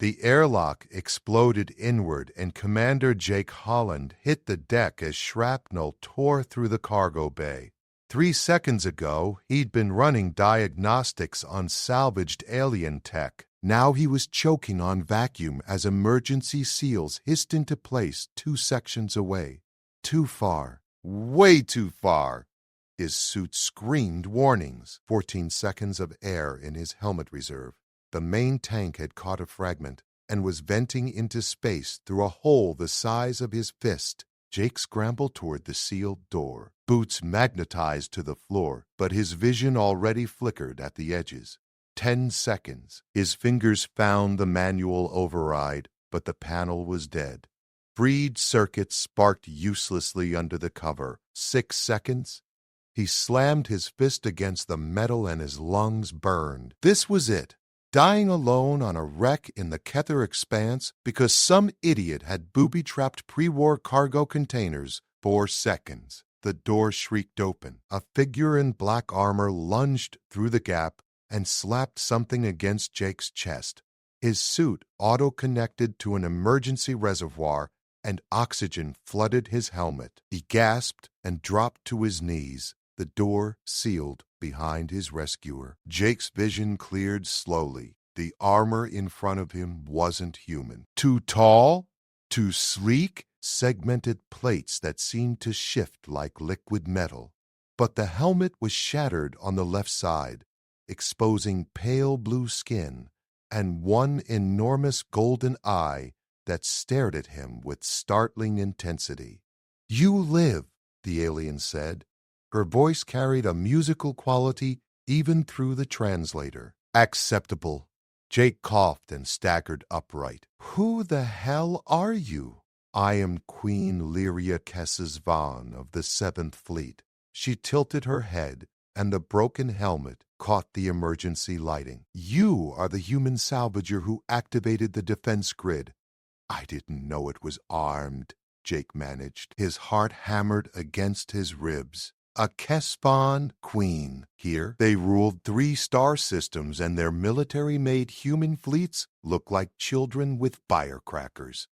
The airlock exploded inward, and Commander Jake Holland hit the deck as shrapnel tore through the cargo bay. 3 seconds ago, he'd been running diagnostics on salvaged alien tech. Now he was choking on vacuum as emergency seals hissed into place 2 sections away. Too far. Way too far. His suit screamed warnings. 14 seconds of air in his helmet reserve. The main tank had caught a fragment and was venting into space through a hole the size of his fist. Jake scrambled toward the sealed door, boots magnetized to the floor, but his vision already flickered at the edges. 10 seconds. His fingers found the manual override, but the panel was dead. Freed circuits sparked uselessly under the cover. 6 seconds. He slammed his fist against the metal and his lungs burned. This was it. Dying alone on a wreck in the Kether Expanse because some idiot had booby-trapped pre-war cargo containers. 4 seconds. The door shrieked open. A figure in black armor lunged through the gap and slapped something against Jake's chest. His suit auto-connected to an emergency reservoir, and oxygen flooded his helmet. He gasped and dropped to his knees. The door sealed behind his rescuer. Jake's vision cleared slowly. The armor in front of him wasn't human. Too tall? Too sleek? Segmented plates that seemed to shift like liquid metal. But the helmet was shattered on the left side, exposing pale blue skin and one enormous golden eye that stared at him with startling intensity. "You live," the alien said. Her voice carried a musical quality even through the translator. "Acceptable." Jake coughed and staggered upright. "Who the hell are you?" "I am Queen Lyria Kesses Vaughn of the 7th Fleet." She tilted her head, and the broken helmet caught the emergency lighting. "You are the human salvager who activated the defense grid." "I didn't know it was armed," Jake managed. His heart hammered against his ribs. "A Kesvon queen here. They ruled 3 star systems, and their military-made human fleets look like children with firecrackers."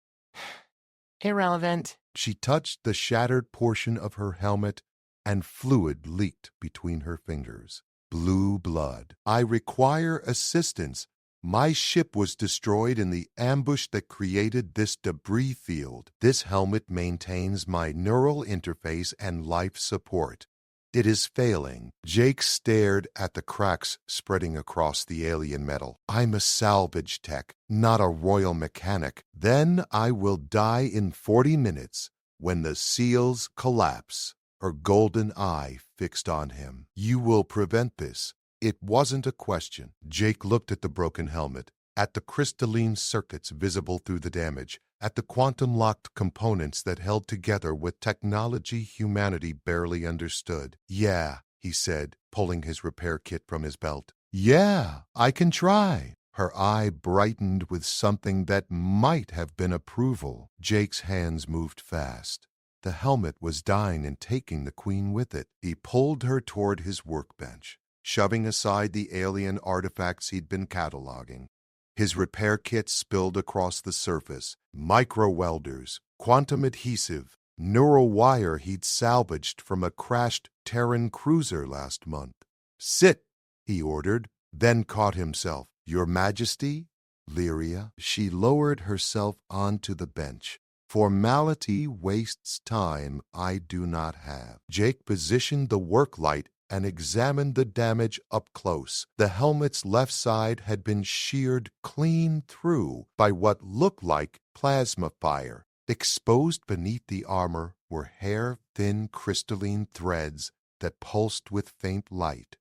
Irrelevant. She touched the shattered portion of her helmet, and fluid leaked between her fingers. "Blue blood. I require assistance. My ship was destroyed in the ambush that created this debris field. This helmet maintains my neural interface and life support. It is failing." Jake stared at the cracks spreading across the alien metal. "I'm a salvage tech, not a royal mechanic. Then I will die in 40 minutes when the seals collapse." Her golden eye fixed on him. "You will prevent this." It wasn't a question. Jake looked at the broken helmet, at the crystalline circuits visible through the damage, at the quantum-locked components that held together with technology humanity barely understood. "Yeah," he said, pulling his repair kit from his belt. "Yeah, I can try." Her eye brightened with something that might have been approval. Jake's hands moved fast. The helmet was dying and taking the queen with it. He pulled her toward his workbench, shoving aside the alien artifacts he'd been cataloging. His repair kit spilled across the surface. Micro-welders, quantum adhesive, neural wire he'd salvaged from a crashed Terran cruiser last month. "Sit," he ordered, then caught himself. "Your Majesty?" "Lyria." She lowered herself onto the bench. "Formality wastes time I do not have." Jake positioned the work light and examined the damage up close. The helmet's left side had been sheared clean through by what looked like plasma fire. Exposed beneath the armor were hair-thin crystalline threads that pulsed with faint light.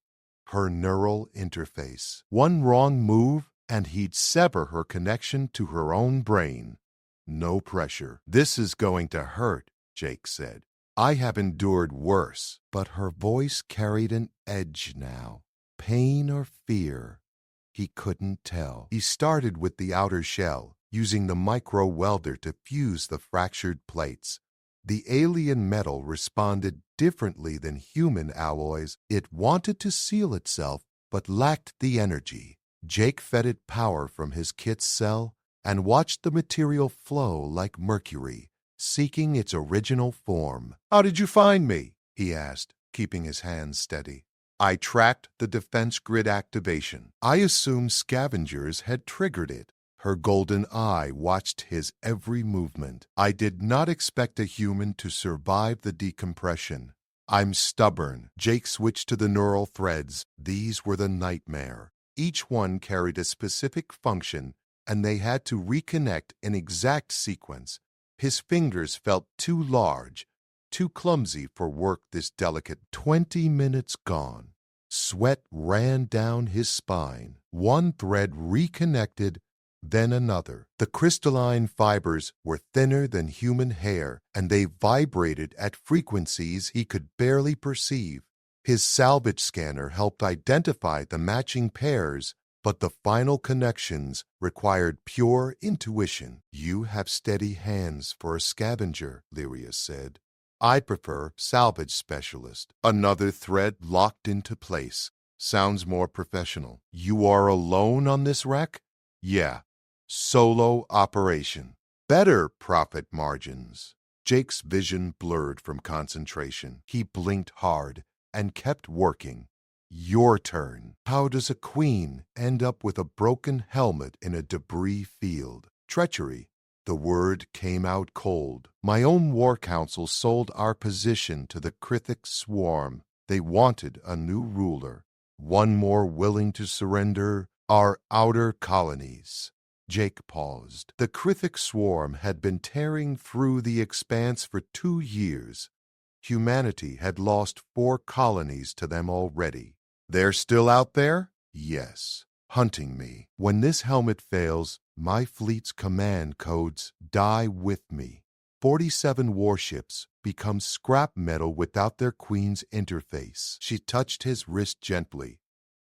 Her neural interface. One wrong move, and he'd sever her connection to her own brain. "No pressure. This is going to hurt," Jake said. "I have endured worse." But her voice carried an edge now. Pain or fear? He couldn't tell. He started with the outer shell, using the micro-welder to fuse the fractured plates. The alien metal responded differently than human alloys. It wanted to seal itself, but lacked the energy. Jake fed it power from his kit's cell and watched the material flow like mercury, seeking its original form. "How did you find me?" he asked, keeping his hands steady. "I tracked the defense grid activation. I assumed scavengers had triggered it." Her golden eye watched his every movement. "I did not expect a human to survive the decompression. I'm stubborn." Jake switched to the neural threads. These were the nightmare. Each one carried a specific function, and they had to reconnect in exact sequence. His fingers felt too large, too clumsy for work this delicate. 20 minutes gone. Sweat ran down his spine. One thread reconnected, then another. The crystalline fibers were thinner than human hair, and they vibrated at frequencies he could barely perceive. His salvage scanner helped identify the matching pairs, but the final connections required pure intuition. "You have steady hands for a scavenger," Lyria said. "I prefer salvage specialist." Another thread locked into place. "Sounds more professional." "You are alone on this wreck?" "Yeah. Solo operation." "Better profit margins." Jake's vision blurred from concentration. He blinked hard and kept working. "Your turn. How does a queen end up with a broken helmet in a debris field?" "Treachery." The word came out cold. "My own war council sold our position to the Krithik swarm. They wanted a new ruler. One more willing to surrender our outer colonies." Jake paused. The Krithik swarm had been tearing through the expanse for 2 years. Humanity had lost 4 colonies to them already. "They're still out there?" "Yes. Hunting me. When this helmet fails, my fleet's command codes die with me. 47 warships become scrap metal without their queen's interface." She touched his wrist gently.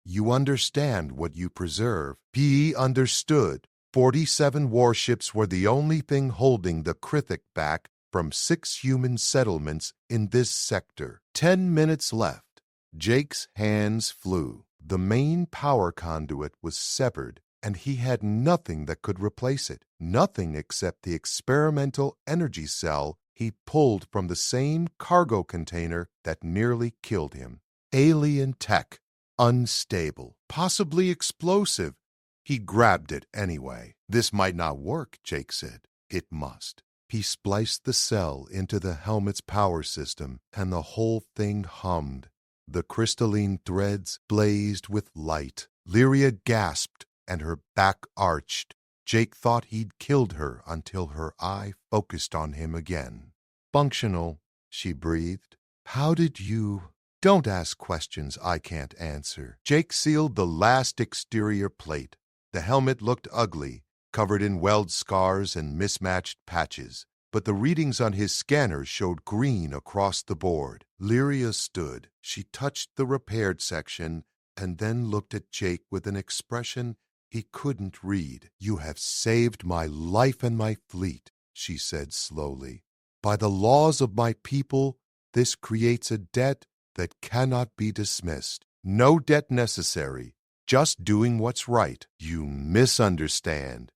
"You understand what you preserve." He understood. 47 warships were the only thing holding the Krithik back from 6 human settlements in this sector. 10 minutes left. Jake's hands flew. The main power conduit was severed, and he had nothing that could replace it. Nothing except the experimental energy cell he pulled from the same cargo container that nearly killed him. Alien tech. Unstable. Possibly explosive. He grabbed it anyway. "This might not work," Jake said. "It must." He spliced the cell into the helmet's power system, and the whole thing hummed. The crystalline threads blazed with light. Lyria gasped, and her back arched. Jake thought he'd killed her until her eye focused on him again. "Functional," she breathed. "How did you—" "Don't ask questions I can't answer." Jake sealed the last exterior plate. The helmet looked ugly, covered in weld scars and mismatched patches, but the readings on his scanner showed green across the board. Lyria stood. She touched the repaired section and then looked at Jake with an expression he couldn't read. "You have saved my life and my fleet," she said slowly. "By the laws of my people, this creates a debt that cannot be dismissed. No debt necessary. Just doing what's right." "You misunderstand."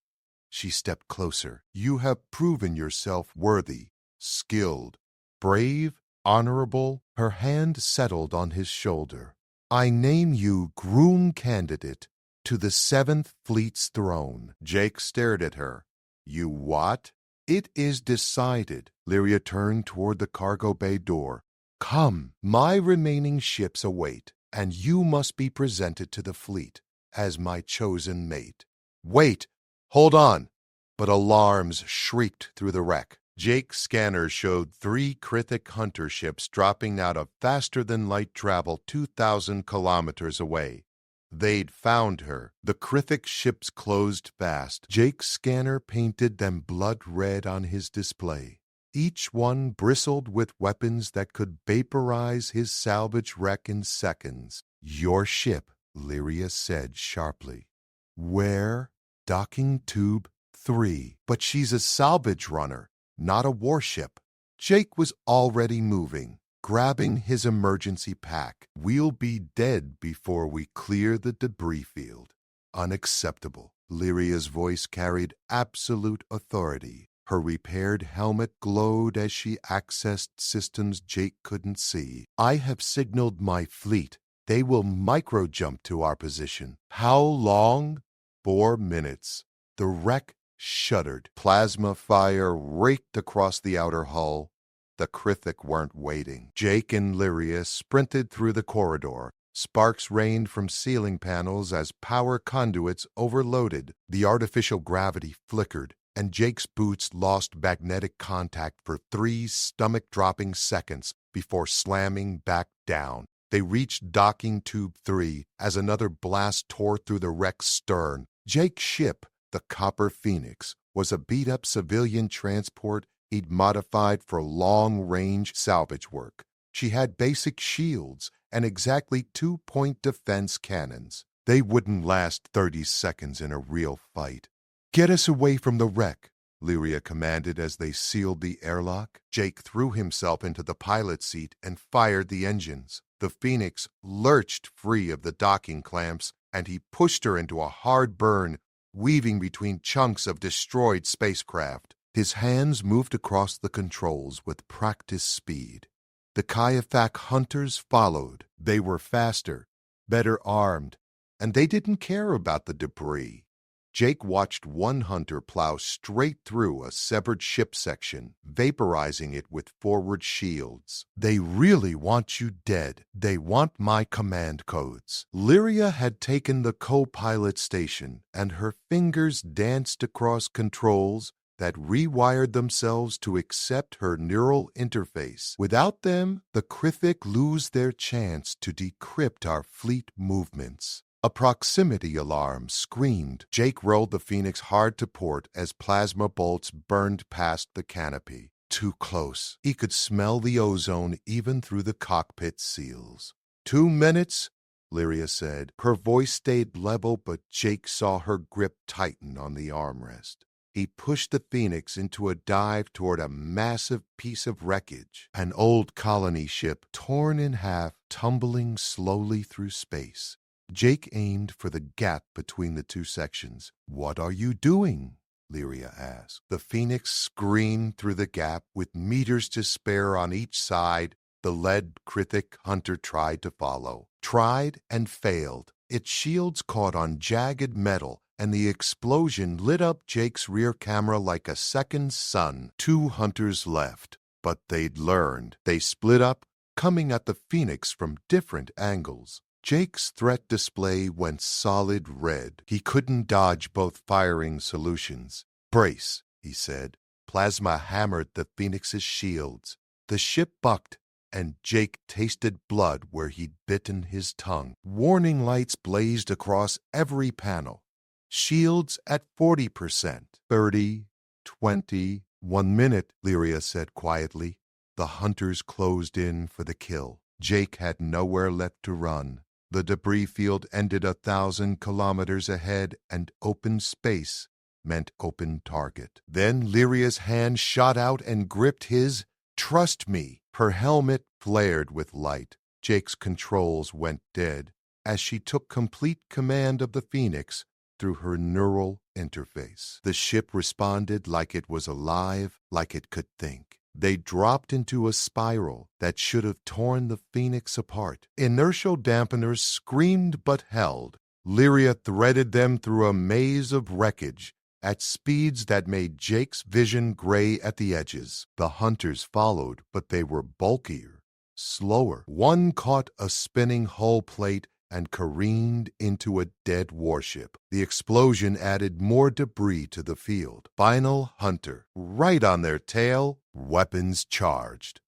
She stepped closer. "You have proven yourself worthy, skilled, brave, honorable." Her hand settled on his shoulder. "I name you Groom candidate to the 7th Fleet's throne." Jake stared at her. "You what?" "It is decided." Lyria turned toward the cargo bay door. "Come, my remaining ships await, and you must be presented to the fleet as my chosen mate." "Wait! Hold on!" But alarms shrieked through the wreck. Jake's scanner showed 3 Krithik hunter ships dropping out of faster-than-light travel 2,000 kilometers away. They'd found her. The Krithik ships closed fast. Jake's scanner painted them blood red on his display. Each one bristled with weapons that could vaporize his salvage wreck in seconds. "Your ship," Lyria said sharply. "Where?" "Docking tube 3. But she's a salvage runner, not a warship." Jake was already moving, grabbing his emergency pack. "We'll be dead before we clear the debris field." Unacceptable. Lyria's voice carried absolute authority. Her repaired helmet glowed as she accessed systems Jake couldn't see. "I have signaled my fleet. They will micro-jump to our position." "How long?" 4 minutes. The wreck shuddered. Plasma fire raked across the outer hull. The Krithik weren't waiting. Jake and Lyria sprinted through the corridor. Sparks rained from ceiling panels as power conduits overloaded. The artificial gravity flickered, and Jake's boots lost magnetic contact for 3 stomach-dropping seconds before slamming back down. They reached docking tube 3 as another blast tore through the wreck's stern. Jake's ship, the Copper Phoenix, was a beat-up civilian transport he'd modified for long-range salvage work. She had basic shields and exactly 2-point defense cannons. They wouldn't last 30 seconds in a real fight. "Get us away from the wreck," Lyria commanded as they sealed the airlock. Jake threw himself into the pilot seat and fired the engines. The Phoenix lurched free of the docking clamps, and he pushed her into a hard burn, weaving between chunks of destroyed spacecraft. His hands moved across the controls with practiced speed. The Kaifak hunters followed. They were faster, better armed, and they didn't care about the debris. Jake watched one hunter plow straight through a severed ship section, vaporizing it with forward shields. "They really want you dead. They want my command codes." Lyria had taken the co-pilot station, and her fingers danced across controls that rewired themselves to accept her neural interface. Without them, the Krithik lose their chance to decrypt our fleet movements. A proximity alarm screamed. Jake rolled the Phoenix hard to port as plasma bolts burned past the canopy. Too close. He could smell the ozone even through the cockpit seals. 2 minutes, Lyria said. Her voice stayed level, but Jake saw her grip tighten on the armrest. He pushed the Phoenix into a dive toward a massive piece of wreckage, an old colony ship torn in half, tumbling slowly through space. Jake aimed for the gap between the 2 sections. "What are you doing?" Lyria asked. The Phoenix screamed through the gap with meters to spare on each side. The lead Krithik hunter tried to follow. Tried and failed. Its shields caught on jagged metal, and the explosion lit up Jake's rear camera like a second sun. 2 hunters left, but they'd learned. They split up, coming at the Phoenix from different angles. Jake's threat display went solid red. He couldn't dodge both firing solutions. "Brace," he said. Plasma hammered the Phoenix's shields. The ship bucked, and Jake tasted blood where he'd bitten his tongue. Warning lights blazed across every panel. Shields at 40%. 30, 20, 1 minute, Lyria said quietly. The hunters closed in for the kill. Jake had nowhere left to run. The debris field ended 1,000 kilometers ahead, and open space meant open target. Then Lyria's hand shot out and gripped his. "Trust me." Her helmet flared with light. Jake's controls went dead as she took complete command of the Phoenix through her neural interface. The ship responded like it was alive, like it could think. They dropped into a spiral that should have torn the Phoenix apart. Inertial dampeners screamed but held. Lyria threaded them through a maze of wreckage at speeds that made Jake's vision gray at the edges. The hunters followed, but they were bulkier, slower. One caught a spinning hull plate and careened into a dead warship. The explosion added more debris to the field. Final hunter, right on their tail, weapons charged.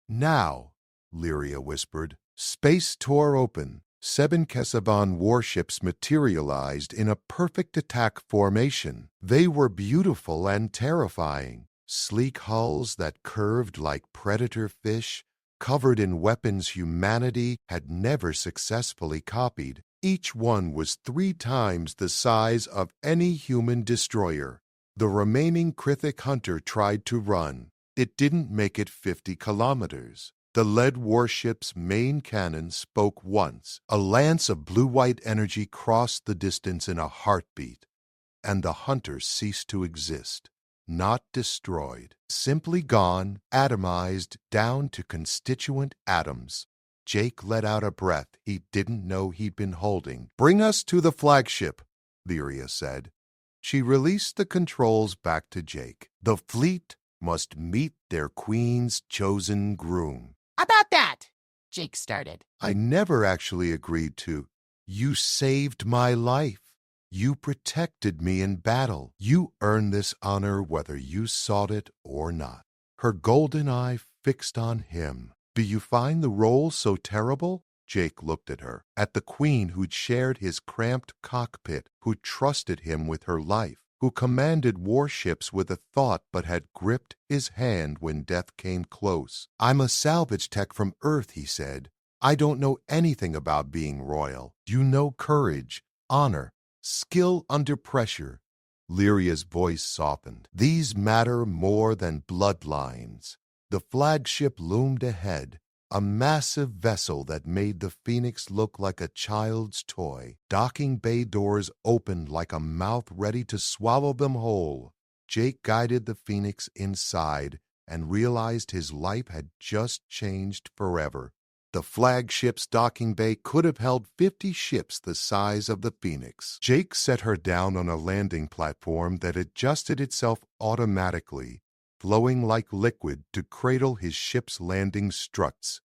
"Now," Lyria whispered. Space tore open. 7 Kesavan warships materialized in a perfect attack formation. They were beautiful and terrifying. Sleek hulls that curved like predator fish, covered in weapons humanity had never successfully copied. Each one was 3 times the size of any human destroyer. The remaining Krithik hunter tried to run. It didn't make it 50 kilometers. The lead warship's main cannon spoke once. A lance of blue-white energy crossed the distance in a heartbeat. and the hunters ceased to exist. Not destroyed, simply gone, atomized down to constituent atoms. Jake let out a breath he didn't know he'd been holding. "Bring us to the flagship," Lyria said. She released the controls back to Jake. "The fleet must meet their queen's chosen groom." "About that," Jake started. "I never actually agreed to. You saved my life. You protected me in battle. You earned this honor whether you sought it or not." Her golden eye fixed on him. "Do you find the role so terrible?" Jake looked at her, at the queen who'd shared his cramped cockpit, who trusted him with her life, who commanded warships with a thought but had gripped his hand when death came close. "I'm a salvage tech from Earth," he said. "I don't know anything about being royal. You know courage, honor, skill under pressure." Lyria's voice softened. "These matter more than bloodlines." The flagship loomed ahead, a massive vessel that made the Phoenix look like a child's toy. Docking bay doors opened like a mouth ready to swallow them whole. Jake guided the Phoenix inside and realized his life had just changed forever. The flagship's docking bay could have held 50 ships the size of the Phoenix. Jake set her down on a landing platform that adjusted itself automatically, flowing like liquid to cradle his ship's landing struts.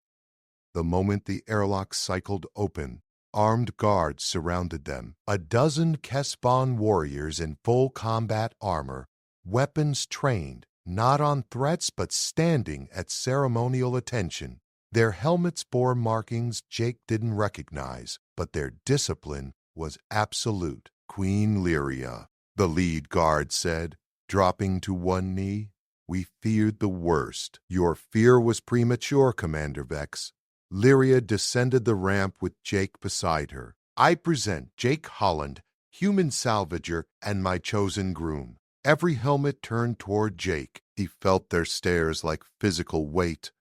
The moment the airlock cycled open, armed guards surrounded them. A dozen Kesbon warriors in full combat armor, weapons trained, not on threats but standing at ceremonial attention. Their helmets bore markings Jake didn't recognize, but their discipline was absolute. "Queen Lyria," the lead guard said, dropping to one knee. "We feared the worst. Your fear was premature, Commander Vex." Lyria descended the ramp with Jake beside her. "I present Jake Holland, human salvager, and my chosen groom." Every helmet turned toward Jake. He felt their stares like physical weight.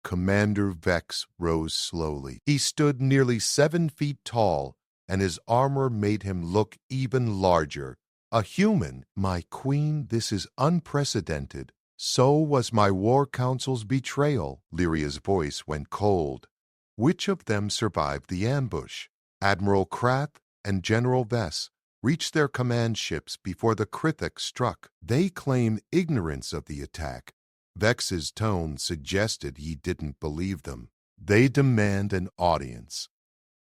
Commander Vex rose slowly. He stood nearly 7 feet tall, and his armor made him look even larger. "A human, my queen, this is unprecedented. So was my war council's betrayal." Lyria's voice went cold. "Which of them survived the ambush?" Admiral Krath and General Vess reached their command ships before the Krithik struck. They claim ignorance of the attack. Vex's tone suggested he didn't believe them. "They demand an audience.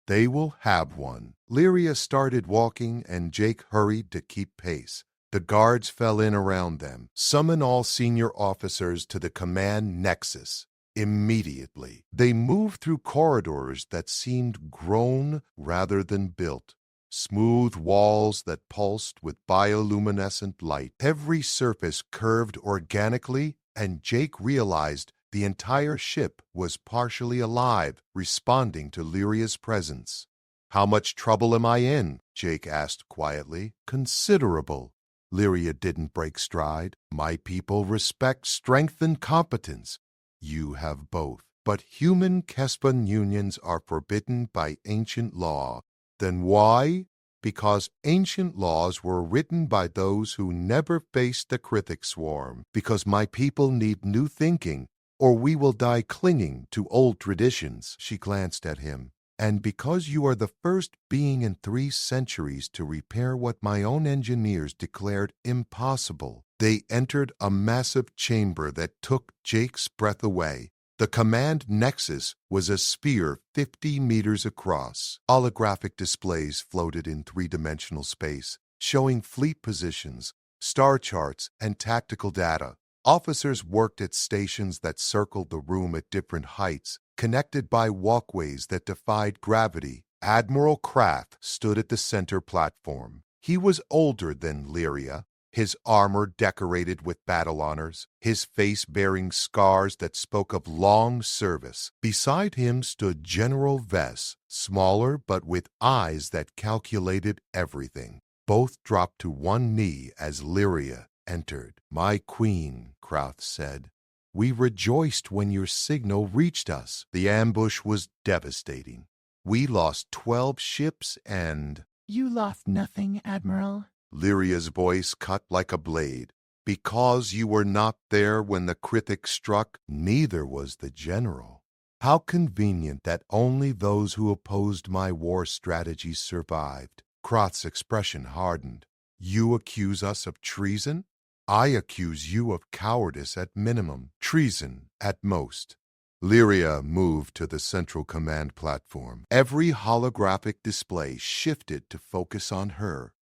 They will have one." Lyria started walking, and Jake hurried to keep pace. The guards fell in around them. "Summon all senior officers to the command nexus immediately." They moved through corridors that seemed grown rather than built. Smooth walls that pulsed with bioluminescent light. Every surface curved organically, and Jake realized the entire ship was partially alive, responding to Lyria's presence. "How much trouble am I in?" Jake asked quietly. "Considerable." Lyria didn't break stride. "My people respect strength and competence. You have both. But human Kespan unions are forbidden by ancient law." "Then why?" "Because ancient laws were written by those who never faced the Krithik swarm. Because my people need new thinking, or we will die clinging to old traditions." She glanced at him. "And because you are the first being in 3 centuries to repair what my own engineers declared impossible." They entered a massive chamber that took Jake's breath away. The command nexus was a sphere 50 meters across. Holographic displays floated in 3-dimensional space, showing fleet positions, star charts, and tactical data. Officers worked at stations that circled the room at different heights, connected by walkways that defied gravity. Admiral Krath stood at the center platform. He was older than Lyria, his armor decorated with battle honors, his face bearing scars that spoke of long service. Beside him stood General Vess, smaller but with eyes that calculated everything. Both dropped to one knee as Lyria entered. "My queen," Krath said, "we rejoiced when your signal reached us. The ambush was devastating. We lost 12 ships and—" "You lost nothing, Admiral," Lyria's voice cut like a blade. Because you were not there when the Krithik struck, neither was the general. How convenient that only those who opposed my war strategy survived. Kroth's expression hardened. You accuse us of treason? I accuse you of cowardice at minimum, treason at most. Lyria moved to the central command platform. Every holographic display shifted to focus on her.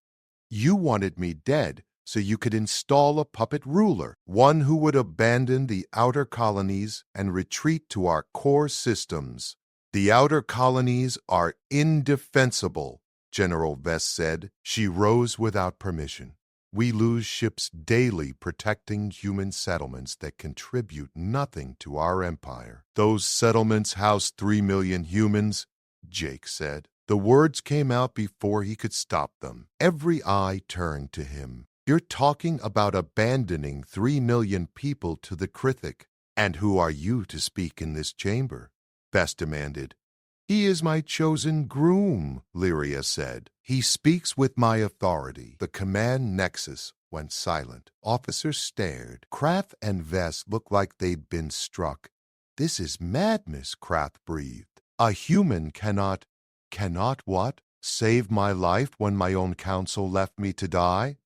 You wanted me dead so you could install a puppet ruler, one who would abandon the outer colonies and retreat to our core systems. The outer colonies are indefensible, General Vess said. She rose without permission. We lose ships daily protecting human settlements that contribute nothing to our empire. Those settlements house 3 million humans, Jake said. The words came out before he could stop them. Every eye turned to him. You're talking about abandoning 3 million people to the Krithik. And who are you to speak in this chamber? Vess demanded. He is my chosen groom, Lyria said. He speaks with my authority. The command nexus went silent. Officers stared. Krath and Vess looked like they'd been struck. This is madness, Krath breathed. A human cannot what? Save my life when my own council left me to die?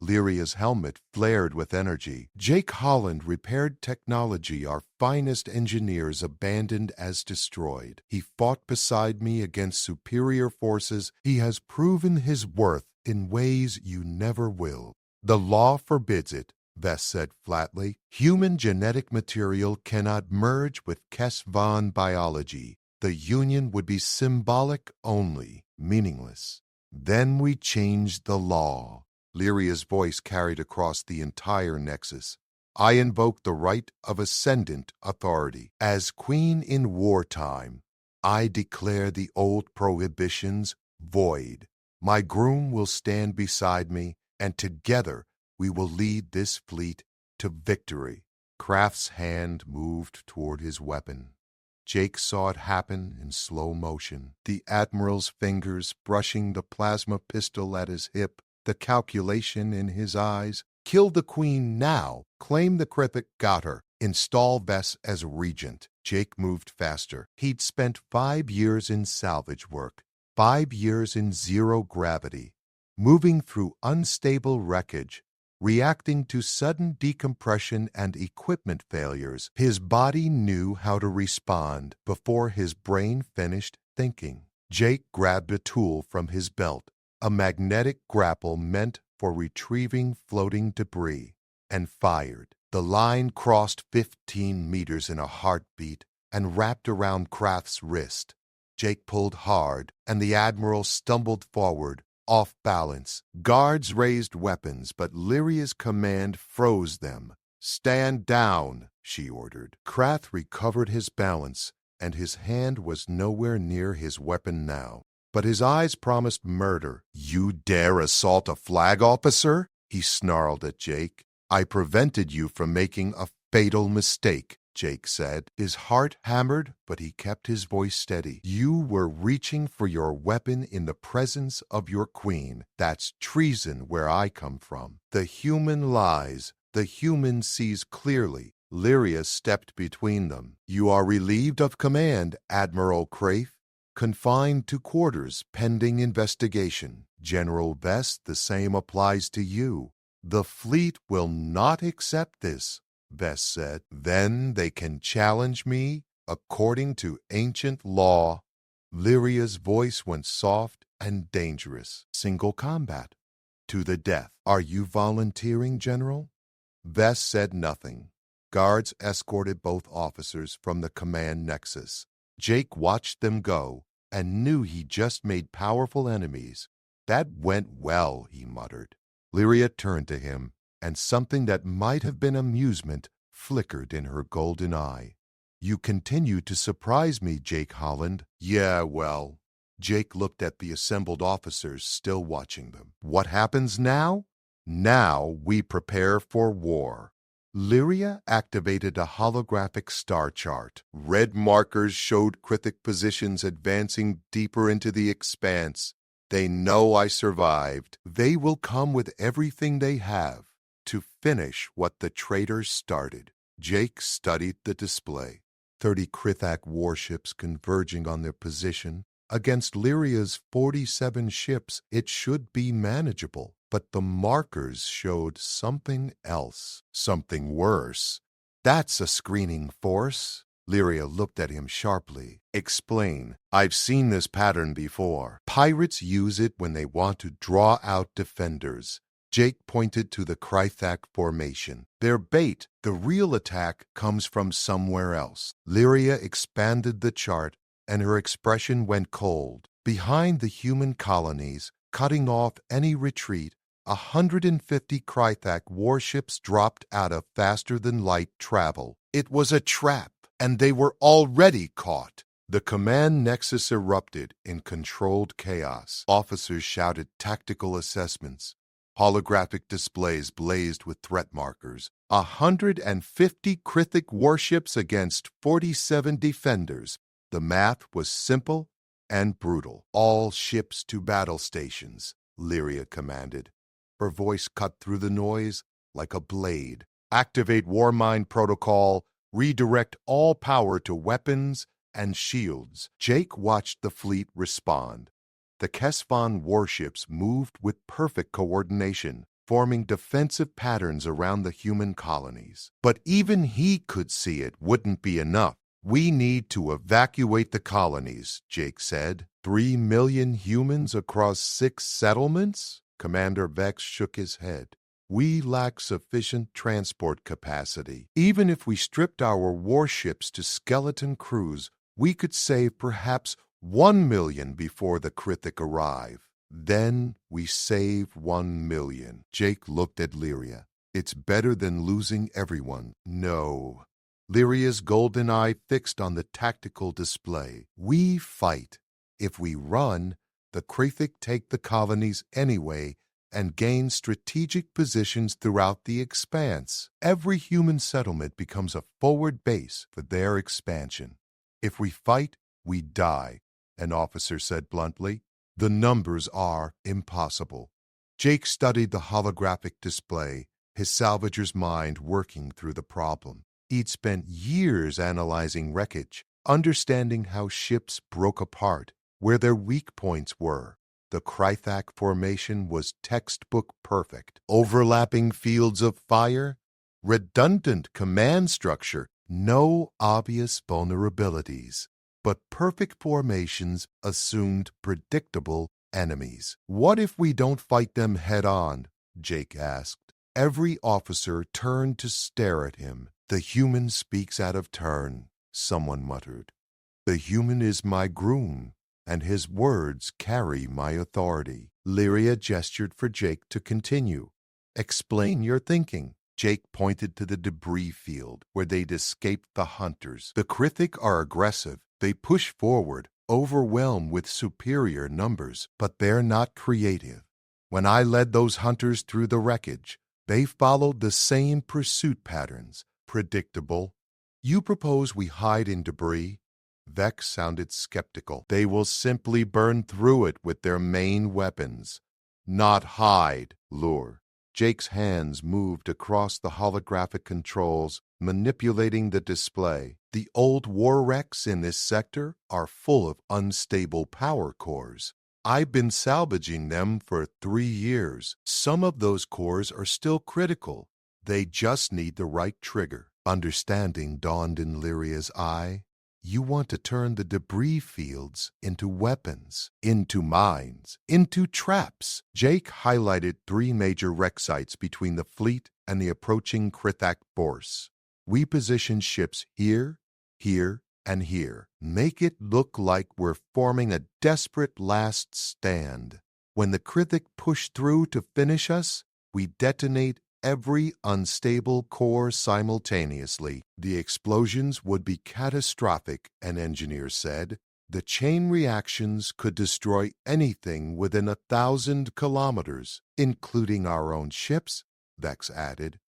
Lyria's helmet flared with energy. Jake Holland repaired technology our finest engineers abandoned as destroyed. He fought beside me against superior forces. He has proven his worth in ways you never will. The law forbids it, Vess said flatly. Human genetic material cannot merge with Kesvan biology. The union would be symbolic only, meaningless. Then we changed the law. Lyria's voice carried across the entire nexus. I invoke the right of ascendant authority. As queen in wartime, I declare the old prohibitions void. My groom will stand beside me, and together we will lead this fleet to victory. Kraft's hand moved toward his weapon. Jake saw it happen in slow motion, the Admiral's fingers brushing the plasma pistol at his hip, the calculation in his eyes. Kill the queen now. Claim the Krithik got her. Install Vess as regent. Jake moved faster. He'd spent 5 years in salvage work, 5 years in zero gravity, moving through unstable wreckage, reacting to sudden decompression and equipment failures. His body knew how to respond before his brain finished thinking. Jake grabbed a tool from his belt, a magnetic grapple meant for retrieving floating debris, and fired. The line crossed 15 meters in a heartbeat and wrapped around Kraft's wrist. Jake pulled hard, and the Admiral stumbled forward, off balance. Guards raised weapons, but Lyria's command froze them. Stand down, she ordered. Kraft recovered his balance, and his hand was nowhere near his weapon now. But his eyes promised murder. You dare assault a flag officer? He snarled at Jake. I prevented you from making a fatal mistake, Jake said. His heart hammered, but he kept his voice steady. You were reaching for your weapon in the presence of your queen. That's treason where I come from. The human lies. The human sees clearly. Lyria stepped between them. You are relieved of command, Admiral Crafe. Confined to quarters pending investigation. General Vess, the same applies to you. The fleet will not accept this, Vess said. Then they can challenge me according to ancient law. Lyria's voice went soft and dangerous. Single combat. To the death. Are you volunteering, General? Vess said nothing. Guards escorted both officers from the command nexus. Jake watched them go and knew he just made powerful enemies. That went well, he muttered. Lyria turned to him, and something that might have been amusement flickered in her golden eye. You continue to surprise me, Jake Holland. Yeah, well. Jake looked at the assembled officers still watching them. What happens now? Now we prepare for war. Lyria activated a holographic star chart. Red markers showed Krithik positions advancing deeper into the expanse. They know I survived. They will come with everything they have to finish what the traitors started. Jake studied the display. 30 Krithak warships converging on their position. Against Lyria's 47 ships, it should be manageable. But the markers showed something else, something worse. That's a screening force. Lyria looked at him sharply. Explain. I've seen this pattern before. Pirates use it when they want to draw out defenders. Jake pointed to the Krithak formation. Their bait, the real attack, comes from somewhere else. Lyria expanded the chart, and her expression went cold. Behind the human colonies, cutting off any retreat, 150 Krithak warships dropped out of faster-than-light travel. It was a trap, and they were already caught. The command nexus erupted in controlled chaos. Officers shouted tactical assessments. Holographic displays blazed with threat markers. 150 Krithak warships against 47 defenders. The math was simple and brutal. All ships to battle stations, Lyria commanded. Her voice cut through the noise like a blade. Activate Warmind Protocol. Redirect all power to weapons and shields. Jake watched the fleet respond. The Kesvan warships moved with perfect coordination, forming defensive patterns around the human colonies. But even he could see it wouldn't be enough. We need to evacuate the colonies, Jake said. 3 million humans across 6 settlements? Commander Vex shook his head. We lack sufficient transport capacity. Even if we stripped our warships to skeleton crews, we could save perhaps 1 million before the Krithak arrive. Then we save 1 million. Jake looked at Lyria. It's better than losing everyone. No. Lyria's golden eye fixed on the tactical display. We fight. If we run, the Krithak take the colonies anyway and gain strategic positions throughout the expanse. Every human settlement becomes a forward base for their expansion. If we fight, we die, an officer said bluntly. The numbers are impossible. Jake studied the holographic display, his salvager's mind working through the problem. He'd spent years analyzing wreckage, understanding how ships broke apart, where their weak points were. The Krithak formation was textbook perfect. Overlapping fields of fire, redundant command structure, no obvious vulnerabilities. But perfect formations assumed predictable enemies. What if we don't fight them head-on? Jake asked. Every officer turned to stare at him. The human speaks out of turn, someone muttered. The human is my groom, and his words carry my authority. Lyria gestured for Jake to continue. Explain your thinking. Jake pointed to the debris field where they'd escaped the hunters. The Krithak are aggressive. They push forward, overwhelmed with superior numbers, but they're not creative. When I led those hunters through the wreckage, they followed the same pursuit patterns, predictable. You propose we hide in debris? Vex sounded skeptical. They will simply burn through it with their main weapons. Not hide, lure. Jake's hands moved across the holographic controls, manipulating the display. The old war wrecks in this sector are full of unstable power cores. I've been salvaging them for 3 years. Some of those cores are still critical. They just need the right trigger. Understanding dawned in Lyria's eye. You want to turn the debris fields into weapons, into mines, into traps. Jake highlighted 3 major wreck sites between the fleet and the approaching Krithak force. We position ships here, here, and here. Make it look like we're forming a desperate last stand. When the Krithak push through to finish us, we detonate every unstable core simultaneously. The explosions would be catastrophic, an engineer said. The chain reactions could destroy anything within 1,000 kilometers, including our own ships, Vex added.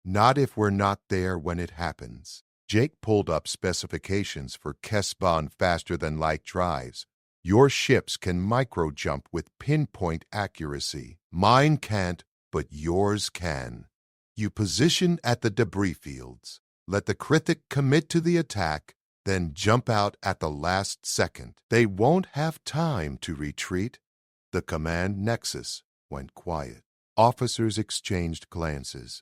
Not if we're not there when it happens. Jake pulled up specifications for Kesvan faster-than-light drives. Your ships can micro-jump with pinpoint accuracy. Mine can't, but yours can. You position at the debris fields. Let the Krithik commit to the attack, then jump out at the last second. They won't have time to retreat. The command nexus went quiet. Officers exchanged glances.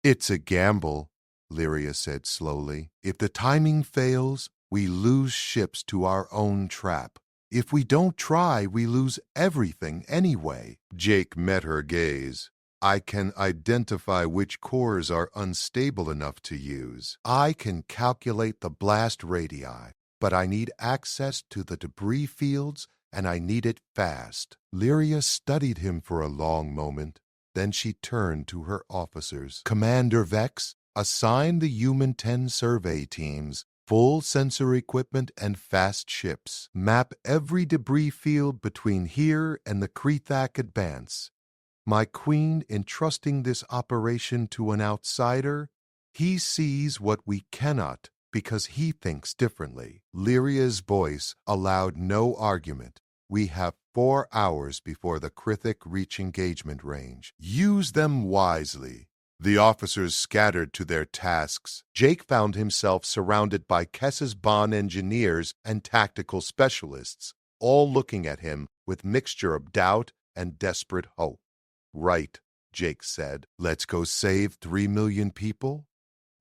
It's a gamble, Lyria said slowly. If the timing fails, we lose ships to our own trap. If we don't try, we lose everything anyway. Jake met her gaze. I can identify which cores are unstable enough to use. I can calculate the blast radii, but I need access to the debris fields, and I need it fast. Lyria studied him for a long moment. Then she turned to her officers. Commander Vex, assign the Human 10 survey teams, full sensor equipment and fast ships. Map every debris field between here and the Krithak Advance. My queen entrusting this operation to an outsider, he sees what we cannot because he thinks differently. Lyria's voice allowed no argument. We have 4 hours before the Krithik reach engagement range. Use them wisely. The officers scattered to their tasks. Jake found himself surrounded by Kesesban engineers and tactical specialists, all looking at him with mixture of doubt and desperate hope. Right, Jake said. Let's go save 3 million people?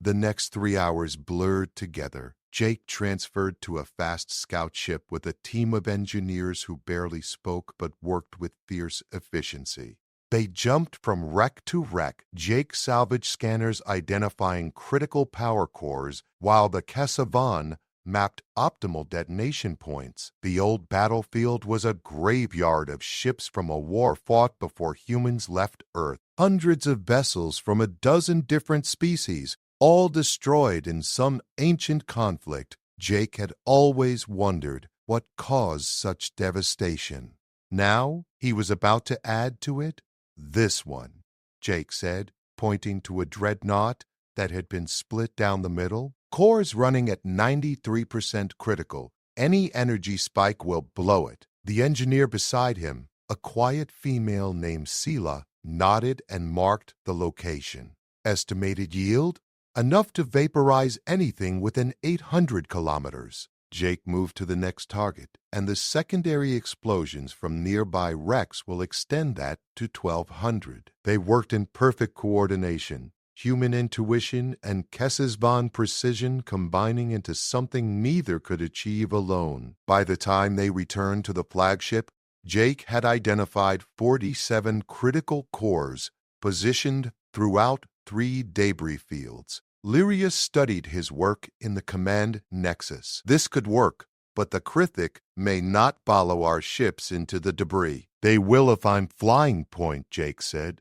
The next 3 hours blurred together. Jake transferred to a fast scout ship with a team of engineers who barely spoke but worked with fierce efficiency. They jumped from wreck to wreck, Jake salvage scanners identifying critical power cores, while the Kesavan mapped optimal detonation points. The old battlefield was a graveyard of ships from a war fought before humans left Earth. Hundreds of vessels from a dozen different species, all destroyed in some ancient conflict. Jake had always wondered what caused such devastation. Now he was about to add to it this one, Jake said, pointing to a dreadnought that had been split down the middle. Cores running at 93% critical. Any energy spike will blow it. The engineer beside him, a quiet female named Sela, nodded and marked the location. Estimated yield? Enough to vaporize anything within 800 kilometers. Jake moved to the next target, and the secondary explosions from nearby wrecks will extend that to 1,200. They worked in perfect coordination, human intuition and Kesesban precision combining into something neither could achieve alone. By the time they returned to the flagship, Jake had identified 47 critical cores positioned throughout 3 debris fields. Lyria studied his work in the command nexus. This could work, but the Krithik may not follow our ships into the debris. They will if I'm flying point, Jake said.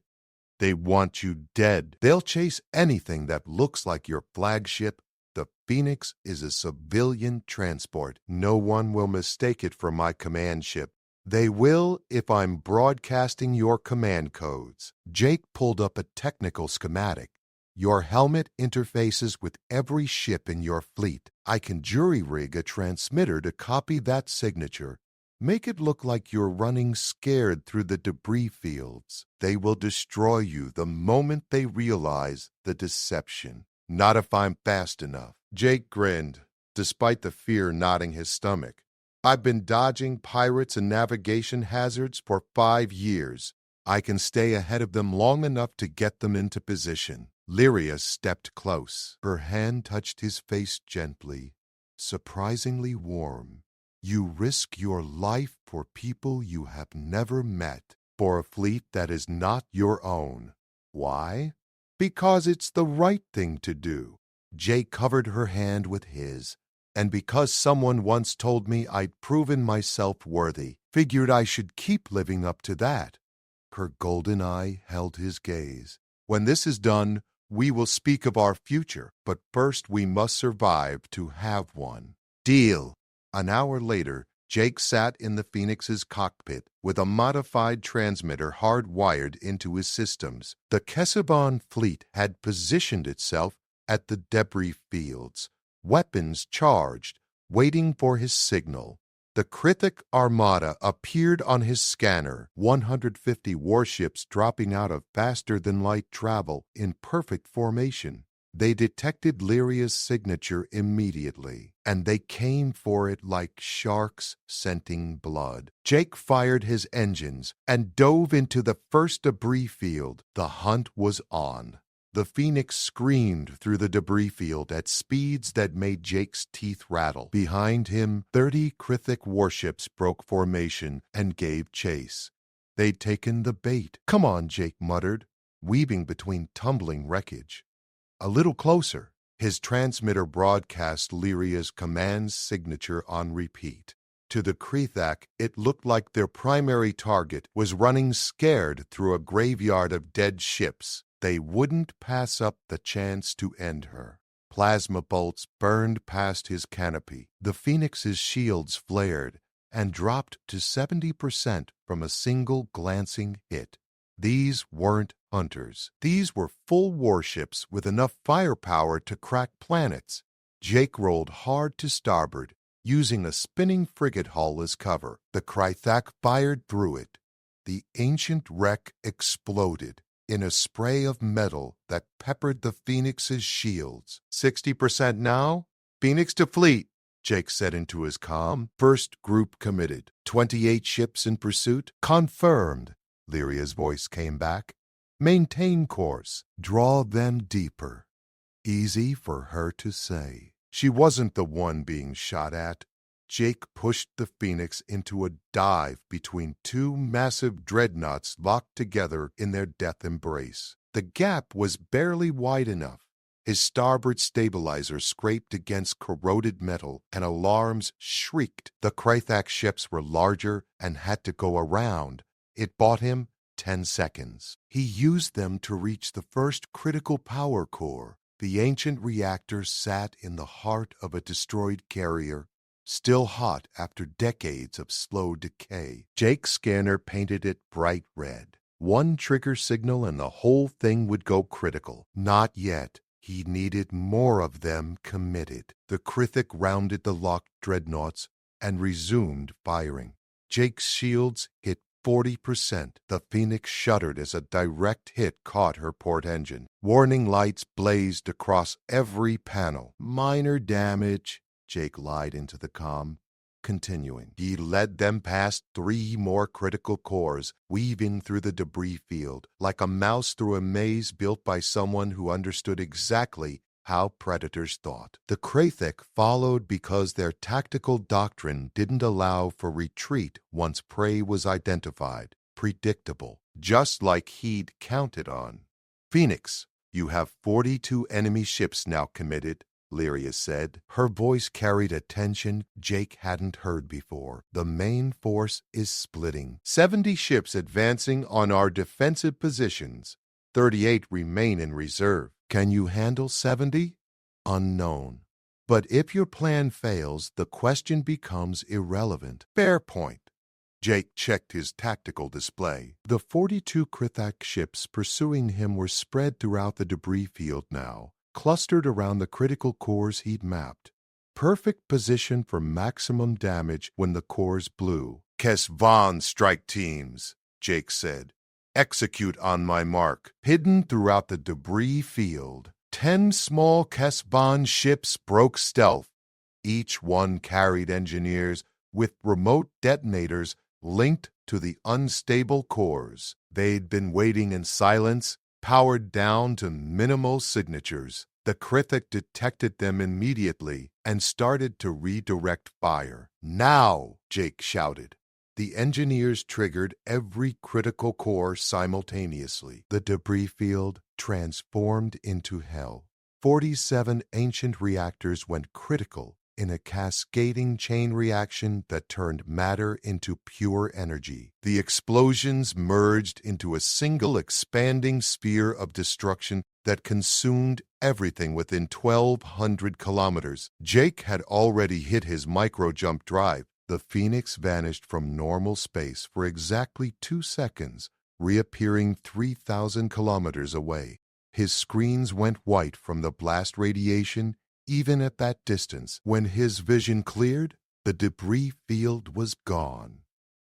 They want you dead. They'll chase anything that looks like your flagship. The Phoenix is a civilian transport. No one will mistake it for my command ship. They will if I'm broadcasting your command codes. Jake pulled up a technical schematic. Your helmet interfaces with every ship in your fleet. I can jury-rig a transmitter to copy that signature. Make it look like you're running scared through the debris fields. They will destroy you the moment they realize the deception. Not if I'm fast enough. Jake grinned, despite the fear knotting his stomach. I've been dodging pirates and navigation hazards for 5 years. I can stay ahead of them long enough to get them into position. Lyria stepped close. Her hand touched his face gently, surprisingly warm. You risk your life for people you have never met, for a fleet that is not your own. Why? Because it's the right thing to do. Jake covered her hand with his, and because someone once told me I'd proven myself worthy, figured I should keep living up to that. Her golden eye held his gaze. When this is done, we will speak of our future, but first we must survive to have one. Deal. An hour later, Jake sat in the Phoenix's cockpit with a modified transmitter hardwired into his systems. The Kesaban fleet had positioned itself at the debris fields, weapons charged, waiting for his signal. The Krithik Armada appeared on his scanner, 150 warships dropping out of faster-than-light travel in perfect formation. They detected Lyria's signature immediately, and they came for it like sharks scenting blood. Jake fired his engines and dove into the first debris field. The hunt was on. The Phoenix screamed through the debris field at speeds that made Jake's teeth rattle. Behind him, 30 Krithik warships broke formation and gave chase. They'd taken the bait. "Come on," Jake muttered, weaving between tumbling wreckage. A little closer. His transmitter broadcast Lyria's command signature on repeat. To the Krithak, it looked like their primary target was running scared through a graveyard of dead ships. They wouldn't pass up the chance to end her. Plasma bolts burned past his canopy. The Phoenix's shields flared and dropped to 70% from a single glancing hit. These weren't hunters. These were full warships with enough firepower to crack planets. Jake rolled hard to starboard, using a spinning frigate hull as cover. The Krithak fired through it. The ancient wreck exploded in a spray of metal that peppered the Phoenix's shields. 60% now? Phoenix to fleet, Jake said into his comm. First group committed. 28 ships in pursuit? Confirmed. Lyria's voice came back. Maintain course. Draw them deeper. Easy for her to say. She wasn't the one being shot at. Jake pushed the Phoenix into a dive between two massive dreadnoughts locked together in their death embrace. The gap was barely wide enough. His starboard stabilizer scraped against corroded metal, and alarms shrieked. The Krithak ships were larger and had to go around. It bought him 10 seconds. He used them to reach the first critical power core. The ancient reactor sat in the heart of a destroyed carrier, still hot after decades of slow decay. Jake's scanner painted it bright red. One trigger signal and the whole thing would go critical. Not yet. He needed more of them committed. The Krithik rounded the locked dreadnoughts and resumed firing. Jake's shields hit 40%. The Phoenix shuddered as a direct hit caught her port engine. Warning lights blazed across every panel. Minor damage, Jake lied into the comm. Continuing, he led them past 3 more critical cores, weaving through the debris field, like a mouse through a maze built by someone who understood exactly how predators thought. The Krithik followed because their tactical doctrine didn't allow for retreat once prey was identified. Predictable, just like he'd counted on. Phoenix, you have 42 enemy ships now committed, Lyria said. Her voice carried a tension Jake hadn't heard before. The main force is splitting. 70 ships advancing on our defensive positions. 38 remain in reserve. Can you handle 70? Unknown. But if your plan fails, the question becomes irrelevant. Fair point. Jake checked his tactical display. The 42 Krithak ships pursuing him were spread throughout the debris field now, clustered around the critical cores he'd mapped. Perfect position for maximum damage when the cores blew. HFY strike teams, Jake said. Execute on my mark. Hidden throughout the debris field, 10 small HFY ships broke stealth. Each one carried engineers with remote detonators linked to the unstable cores. They'd been waiting in silence, powered down to minimal signatures. The Krithik detected them immediately and started to redirect fire. Now, Jake shouted. The engineers triggered every critical core simultaneously. The debris field transformed into hell. 47 ancient reactors went critical in a cascading chain reaction that turned matter into pure energy. The explosions merged into a single expanding sphere of destruction that consumed everything within 1,200 kilometers. Jake had already hit his micro-jump drive. The Phoenix vanished from normal space for exactly 2 seconds, reappearing 3,000 kilometers away. His screens went white from the blast radiation, even at that distance. When his vision cleared, The debris field was gone.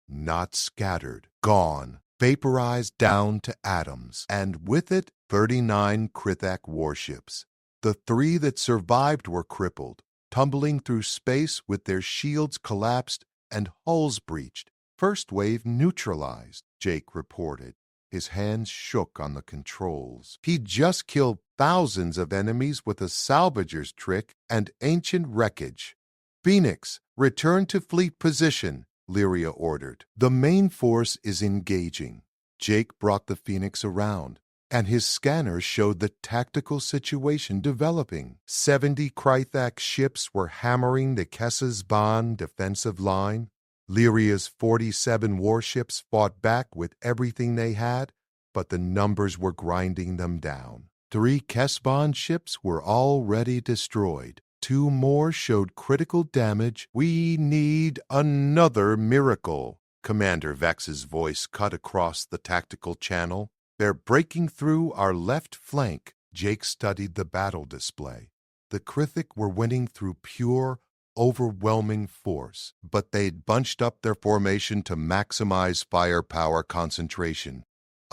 Not scattered, gone, vaporized down to atoms, and with it 39 Krithak warships. The 3 that survived were crippled, tumbling through space with their shields collapsed and hulls breached. First wave neutralized, Jake reported. His hands shook on the controls. He'd just killed thousands of enemies with a salvager's trick and ancient wreckage. Phoenix, return to fleet position, Lyria ordered. The main force is engaging. Jake brought the Phoenix around, and his scanner showed the tactical situation developing. 70 Krithak ships were hammering the Kessesban defensive line. Lyria's 47 warships fought back with everything they had, but the numbers were grinding them down. 3 Kessesban ships were already destroyed. 2 more showed critical damage. We need another miracle. Commander Vex's voice cut across the tactical channel. They're breaking through our left flank. Jake studied the battle display. The Krithak were winning through pure, overwhelming force, but they'd bunched up their formation to maximize firepower concentration.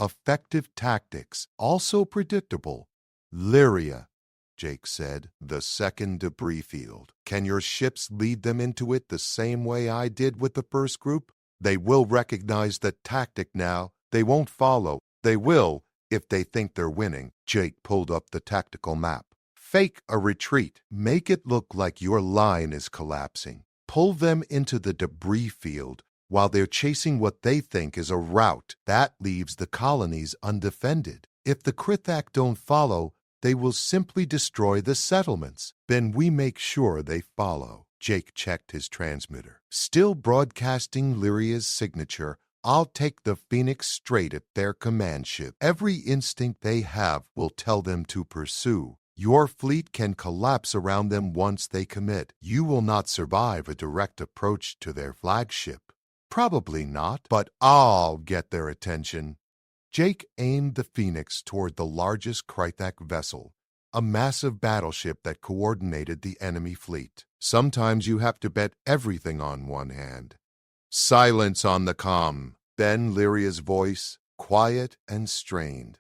Effective tactics, also predictable. Lyria, Jake said, the second debris field. Can your ships lead them into it the same way I did with the first group? They will recognize the tactic now. They won't follow. They will if they think they're winning. Jake pulled up the tactical map. Fake a retreat. Make it look like your line is collapsing. Pull them into the debris field while they're chasing what they think is a rout. That leaves the colonies undefended. If the Krithak don't follow, they will simply destroy the settlements. Then we make sure they follow. Jake checked his transmitter. Still broadcasting Lyria's signature. I'll take the Phoenix straight at their command ship. Every instinct they have will tell them to pursue. Your fleet can collapse around them once they commit. You will not survive a direct approach to their flagship. Probably not, but I'll get their attention. Jake aimed the Phoenix toward the largest Krithak vessel, a massive battleship that coordinated the enemy fleet. Sometimes you have to bet everything on one hand. Silence on the comm. Then Lyria's voice, quiet and strained.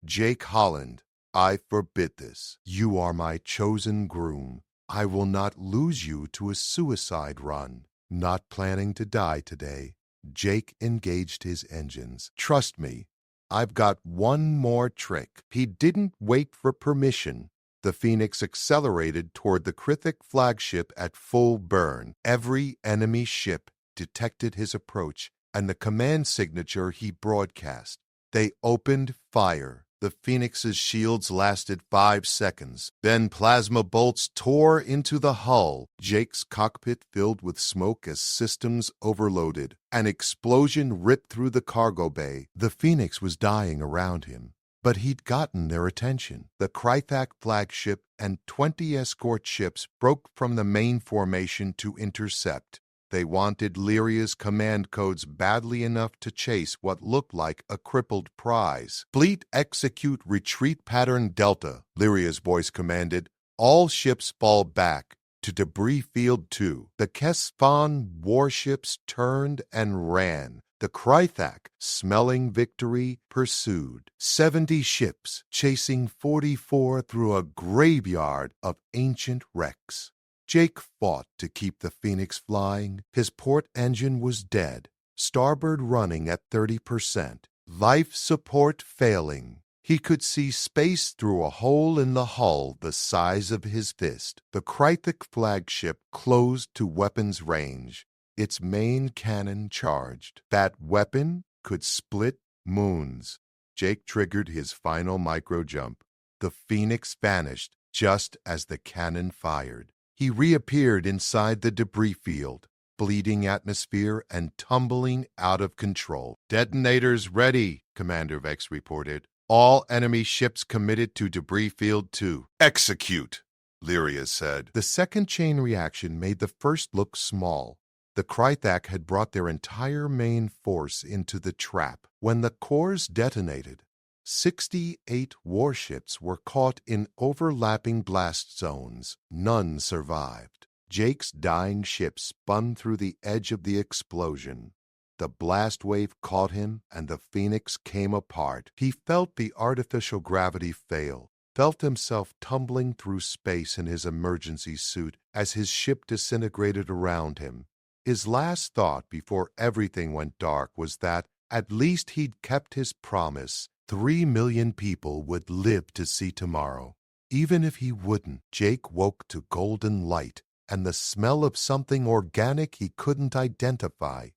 Jake Holland, I forbid this. You are my chosen groom. I will not lose you to a suicide run. Not planning to die today, Jake engaged his engines. Trust me, I've got one more trick. He didn't wait for permission. The Phoenix accelerated toward the Krithak flagship at full burn. Every enemy ship detected his approach and the command signature he broadcast. They opened fire. The Phoenix's shields lasted 5 seconds. Then plasma bolts tore into the hull. Jake's cockpit filled with smoke as systems overloaded. An explosion ripped through the cargo bay. The Phoenix was dying around him, but he'd gotten their attention. The Krithak flagship and 20 escort ships broke from the main formation to intercept. They wanted Lyria's command codes badly enough to chase what looked like a crippled prize. Fleet execute retreat pattern Delta, Lyria's voice commanded. All ships fall back to debris field 2. The Kessesban warships turned and ran. The Krithak, smelling victory, pursued. 70 ships chasing 44 through a graveyard of ancient wrecks. Jake fought to keep the Phoenix flying. His port engine was dead, starboard running at 30%, life support failing. He could see space through a hole in the hull the size of his fist. The Krithak flagship closed to weapons range, its main cannon charged. That weapon could split moons. Jake triggered his final micro jump. The Phoenix vanished just as the cannon fired. He reappeared inside the debris field, bleeding atmosphere and tumbling out of control. Detonators ready, Commander Vex reported. All enemy ships committed to debris field 2. Execute, Lyria said. The second chain reaction made the first look small. The Krithak had brought their entire main force into the trap. When the cores detonated, 68 warships were caught in overlapping blast zones. None survived. Jake's dying ship spun through the edge of the explosion. The blast wave caught him, and the Phoenix came apart. He felt the artificial gravity fail, felt himself tumbling through space in his emergency suit as his ship disintegrated around him. His last thought before everything went dark was that at least he'd kept his promise. 3 million people would live to see tomorrow. Even if he wouldn't, Jake woke to golden light and the smell of something organic he couldn't identify.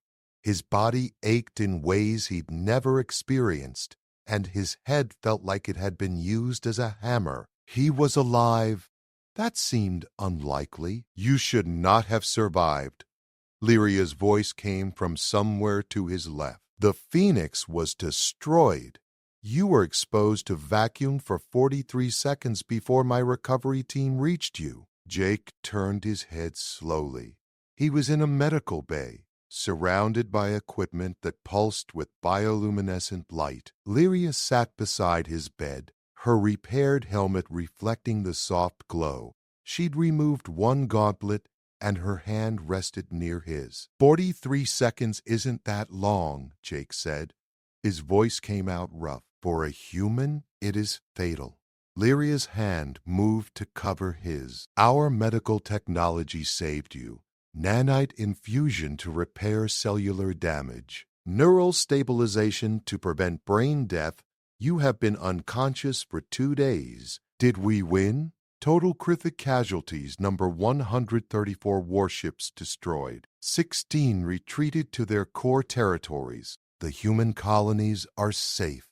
His body ached in ways he'd never experienced, and his head felt like it had been used as a hammer. He was alive. That seemed unlikely. You should not have survived. Lyria's voice came from somewhere to his left. The Phoenix was destroyed. You were exposed to vacuum for 43 seconds before my recovery team reached you. Jake turned his head slowly. He was in a medical bay, surrounded by equipment that pulsed with bioluminescent light. Lyria sat beside his bed, her repaired helmet reflecting the soft glow. She'd removed one gauntlet, and her hand rested near his. 43 seconds isn't that long, Jake said. His voice came out rough. For a human, it is fatal. Lyria's hand moved to cover his. Our medical technology saved you. Nanite infusion to repair cellular damage. Neural stabilization to prevent brain death. You have been unconscious for 2 days. Did we win? Total Krithik casualties number 134 warships destroyed. 16 retreated to their core territories. The human colonies are safe.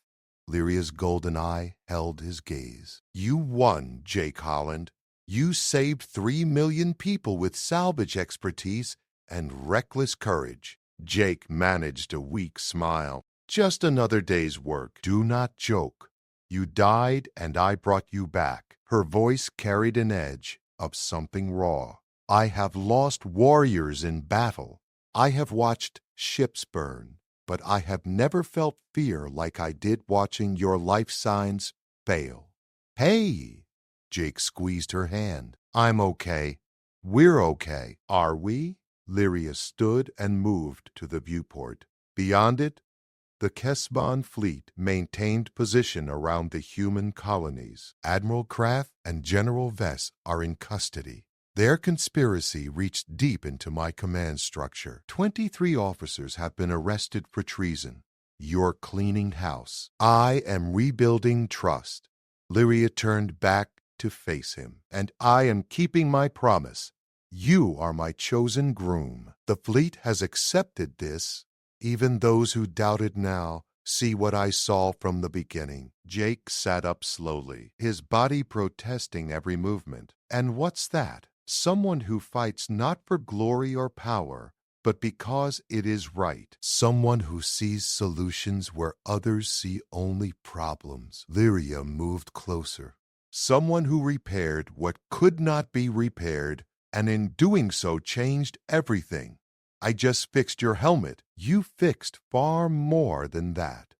Lyria's golden eye held his gaze. You won, Jake Holland. You saved 3 million people with salvage expertise and reckless courage. Jake managed a weak smile. Just another day's work. Do not joke. You died and I brought you back. Her voice carried an edge of something raw. I have lost warriors in battle. I have watched ships burn, but I have never felt fear like I did watching your life signs fail. Hey! Jake squeezed her hand. I'm okay. We're okay. Are we? Lyria stood and moved to the viewport. Beyond it, the Kesban fleet maintained position around the human colonies. Admiral Kraft and General Vess are in custody. Their conspiracy reached deep into my command structure. 23 officers have been arrested for treason. You're cleaning house. I am rebuilding trust. Lyria turned back to face him, and I am keeping my promise. You are my chosen groom. The fleet has accepted this. Even those who doubted now see what I saw from the beginning. Jake sat up slowly, his body protesting every movement. And what's that? Someone who fights not for glory or power, but because it is right. Someone who sees solutions where others see only problems. Lyria moved closer. Someone who repaired what could not be repaired, and in doing so changed everything. I just fixed your helmet. You fixed far more than that.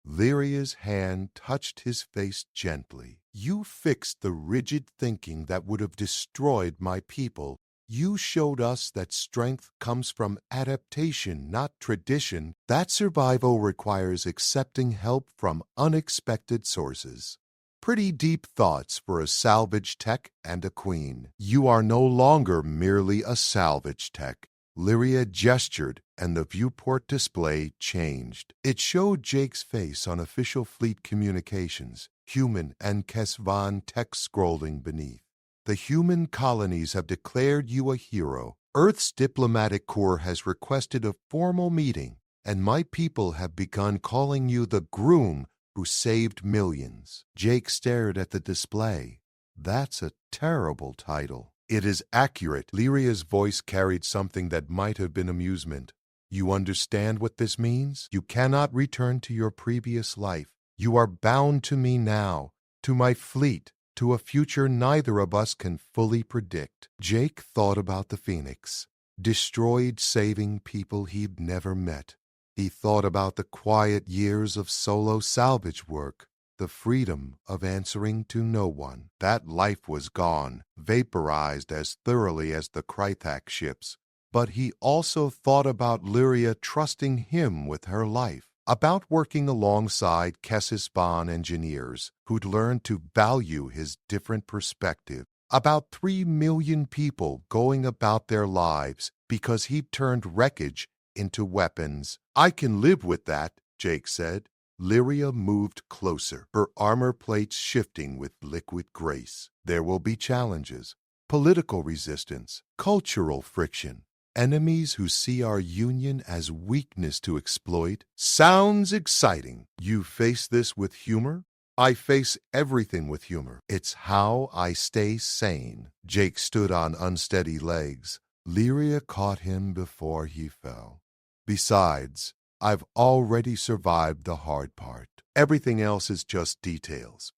Lyria's hand touched his face gently. You fixed the rigid thinking that would have destroyed my people. You showed us that strength comes from adaptation, not tradition. That survival requires accepting help from unexpected sources. Pretty deep thoughts for a salvage tech and a queen. You are no longer merely a salvage tech. Lyria gestured, and the viewport display changed. It showed Jake's face on official fleet communications, human and Kesvan text scrolling beneath. The human colonies have declared you a hero. Earth's diplomatic corps has requested a formal meeting, and my people have begun calling you the Groom who saved millions. Jake stared at the display. That's a terrible title. It is accurate. Lyria's voice carried something that might have been amusement. You understand what this means? You cannot return to your previous life. You are bound to me now, to my fleet, to a future neither of us can fully predict. Jake thought about the Phoenix, destroyed saving people he'd never met. He thought about the quiet years of solo salvage work, the freedom of answering to no one. That life was gone, vaporized as thoroughly as the Krythak ships. But he also thought about Lyria trusting him with her life, about working alongside Kesisban engineers who'd learned to value his different perspective, about 3 million people going about their lives because he'd turned wreckage into weapons. "I can live with that," Jake said. Lyria moved closer, her armor plates shifting with liquid grace. "There will be challenges, political resistance, cultural friction, enemies who see our union as weakness to exploit." "Sounds exciting. You face this with humor?" "I face everything with humor. It's how I stay sane." Jake stood on unsteady legs. Lyria caught him before he fell. "Besides, I've already survived the hard part. Everything else is just details.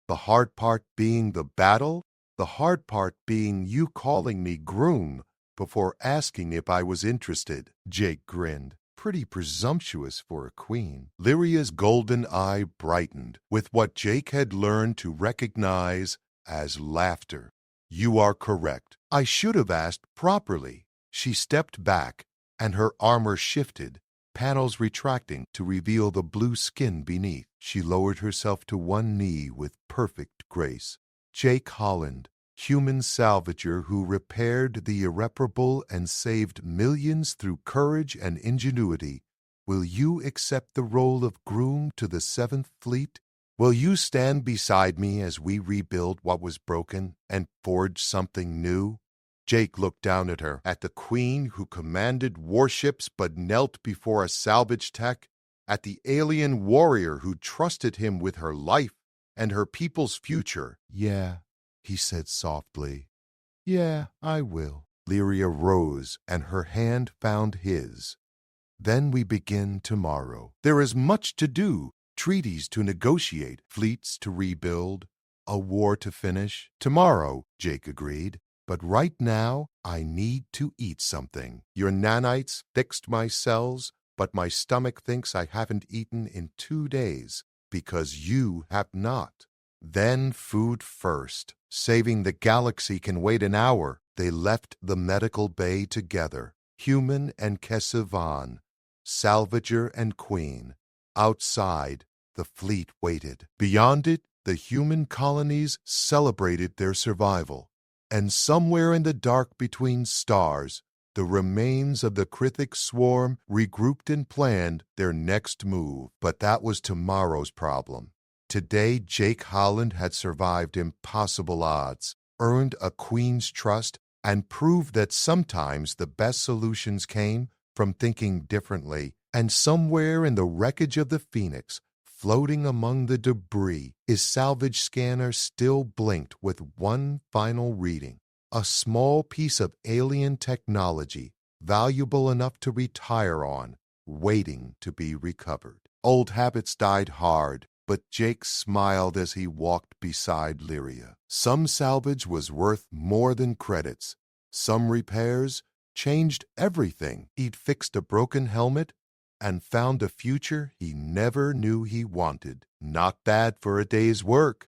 The hard part being the battle, the hard part being you calling me Groom before asking if I was interested." Jake grinned. Pretty presumptuous for a queen. Lyria's golden eye brightened with what Jake had learned to recognize as laughter. "You are correct. I should have asked properly." She stepped back, and her armor shifted, panels retracting to reveal the blue skin beneath. She lowered herself to one knee with perfect grace. "Jake Holland, human salvager who repaired the irreparable and saved millions through courage and ingenuity, will you accept the role of Groom to the 7th Fleet? Will you stand beside me as we rebuild what was broken and forge something new?" Jake looked down at her, at the queen who commanded warships but knelt before a salvage tech, at the alien warrior who trusted him with her life and her people's future. "Yeah," he said softly. "Yeah, I will." Lyria rose, and her hand found his. "Then we begin tomorrow. There is much to do, treaties to negotiate, fleets to rebuild, a war to finish." "Tomorrow," Jake agreed. "But right now, I need to eat something. Your nanites fixed my cells, but my stomach thinks I haven't eaten in 2 days because you have not." Then food first. Saving the galaxy can wait an hour. They left the medical bay together, human and Kesivan, salvager and queen. Outside, the fleet waited. Beyond it, the human colonies celebrated their survival. And somewhere in the dark between stars, the remains of the Krythik swarm regrouped and planned their next move. But that was tomorrow's problem. Today, Jake Holland had survived impossible odds, earned a queen's trust, and proved that sometimes the best solutions came from thinking differently. And somewhere in the wreckage of the Phoenix, floating among the debris, his salvage scanner still blinked with one final reading. A small piece of alien technology, valuable enough to retire on, waiting to be recovered. Old habits died hard, but Jake smiled as he walked beside Lyria. Some salvage was worth more than credits. Some repairs changed everything. He'd fixed a broken helmet and found a future he never knew he wanted. Not bad for a day's work.